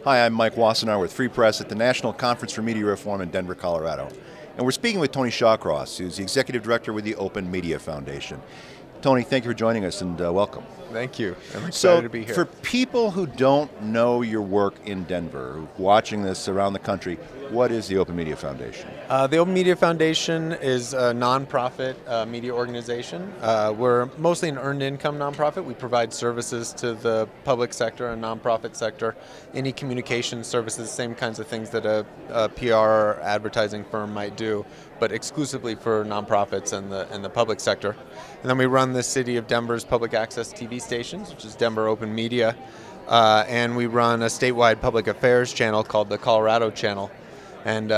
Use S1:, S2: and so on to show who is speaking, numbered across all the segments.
S1: Hi, I'm Mike Wassenaar with Free Press at the National Conference for Media Reform in Denver, Colorado. And we're speaking with Tony Shawcross, who's the Executive Director with the Open Media Foundation. Tony, thank you for joining us and welcome.
S2: Thank you. I'm excited to be here.
S1: For people who don't know your work in Denver, watching this around the country, what is the Open Media Foundation?
S2: The Open Media Foundation is a nonprofit media organization. We're mostly an earned income nonprofit. We provide services to the public sector and nonprofit sector, any communication services, same kinds of things that a PR or advertising firm might do, but exclusively for nonprofits and the public sector. And then we run the City of Denver's public access TV stations, which is Denver Open Media, and we run a statewide public affairs channel called the Colorado Channel. And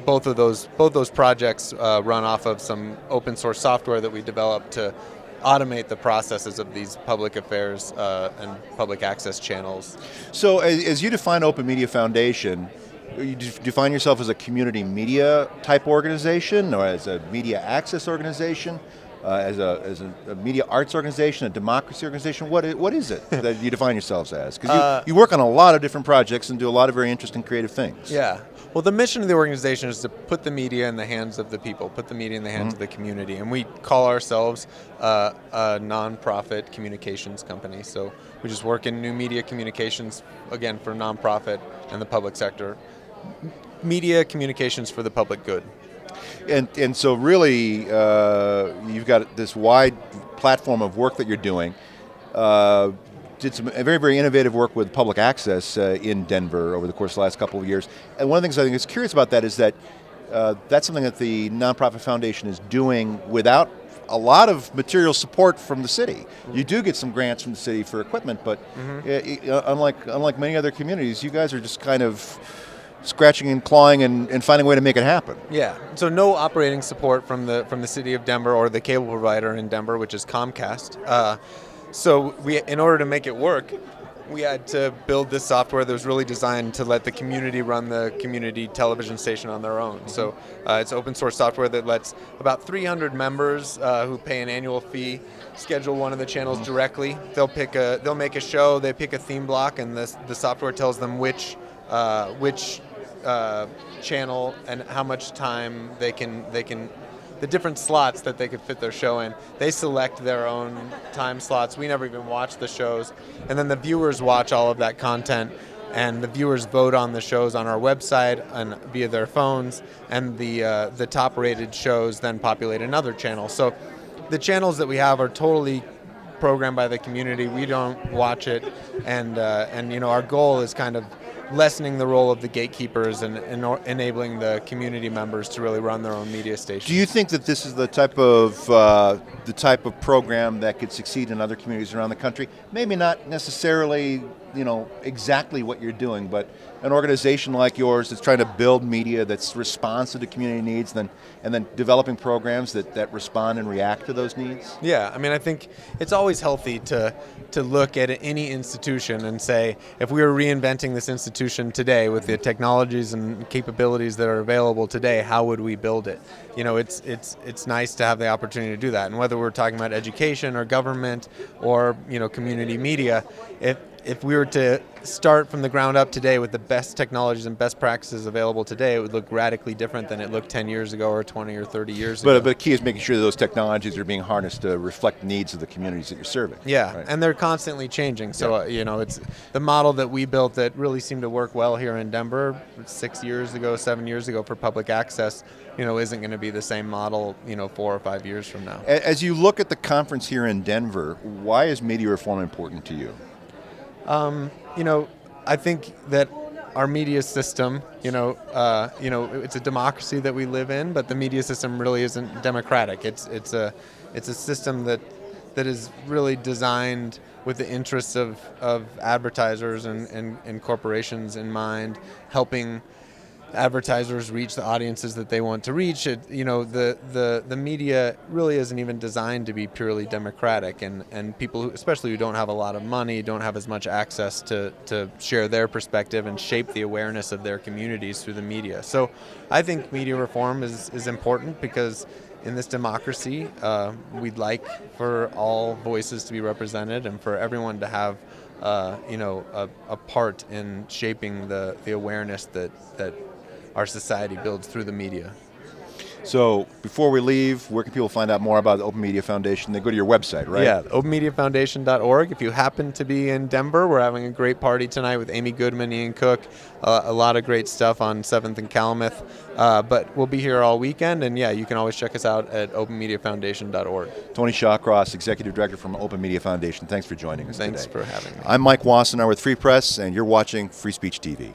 S2: both those projects run off of some open source software that we developed to automate the processes of these public affairs and public access channels.
S1: So as you define Open Media Foundation, you define yourself as a community media type organization or as a media access organization? As a media arts organization, a democracy organization, what is it that you define yourselves as? Because you work on a lot of different projects and do a lot of very interesting creative things.
S2: Yeah. Well, the mission of the organization is to put the media in the hands of the people, put the media in the hands of the community. And we call ourselves a nonprofit communications company. So we just work in new media communications, again, for nonprofit and the public sector. Media communications for the public good.
S1: And so really, you've got this wide platform of work that you're doing. Did some very, very innovative work with public access in Denver over the course of the last couple of years. And one of the things I think is curious about that is that that's something that the nonprofit foundation is doing without a lot of material support from the city. You do get some grants from the city for equipment, but unlike many other communities, you guys are just kind of scratching and clawing and finding a way to make it happen.
S2: Yeah. So no operating support from the city of Denver or the cable provider in Denver, which is Comcast. So in order to make it work, we had to build this software that was really designed to let the community run the community television station on their own. So it's open source software that lets about 300 members who pay an annual fee schedule one of the channels directly. They'll make a show, they pick a theme block, and the software tells them which channel and how much time they can the different slots that they could fit their show in. They select their own time slots. We never even watch the shows. And then the viewers watch all of that content, and the viewers vote on the shows on our website and via their phones, and the top rated shows then populate another channel. So the channels that we have are totally programmed by the community. We don't watch it, and our goal is kind of lessening the role of the gatekeepers and enabling the community members to really run their own media station.
S1: Do you think that this is the type of program that could succeed in other communities around the country? Maybe not necessarily, exactly what you're doing, but an organization like yours that's trying to build media that's responsive to community needs, and then developing programs that respond and react to those needs?
S2: Yeah, I mean, I think it's always healthy to look at any institution and say, if we were reinventing this institution today with the technologies and capabilities that are available today, how would we build it? It's nice to have the opportunity to do that. And whether we're talking about education or government or community media, if we were to start from the ground up today with the best technologies and best practices available today, it would look radically different than it looked 10 years ago or 20 or 30 years ago.
S1: But the key is making sure that those technologies are being harnessed to reflect the needs of the communities that you're serving.
S2: Yeah,
S1: right?
S2: And they're constantly changing. So, it's the model that we built that really seemed to work well here in Denver 7 years ago for public access, isn't going to be the same model, 4 or 5 years from now.
S1: As you look at the conference here in Denver, why is media reform important to you?
S2: I think that our media system, it's a democracy that we live in, but the media system really isn't democratic. It's a system that is really designed with the interests of advertisers and corporations in mind, helping advertisers reach the audiences that they want to reach. The media really isn't even designed to be purely democratic, and people, especially who don't have a lot of money, don't have as much access to share their perspective and shape the awareness of their communities through the media. So I think media reform is important because in this democracy, we'd like for all voices to be represented and for everyone to have a part in shaping the awareness that our society builds through the media.
S1: So before we leave, where can people find out more about the Open Media Foundation? They go to your website, right?
S2: Yeah, openmediafoundation.org. If you happen to be in Denver, we're having a great party tonight with Amy Goodman, Ian Cook, a lot of great stuff on 7th and Calumet. But we'll be here all weekend, and yeah, you can always check us out at openmediafoundation.org.
S1: Tony Shawcross, Executive Director from Open Media Foundation. Thanks for joining us
S2: Thanks
S1: today.
S2: for having me.
S1: I'm Mike Wassenaar with Free Press, and you're watching Free Speech TV.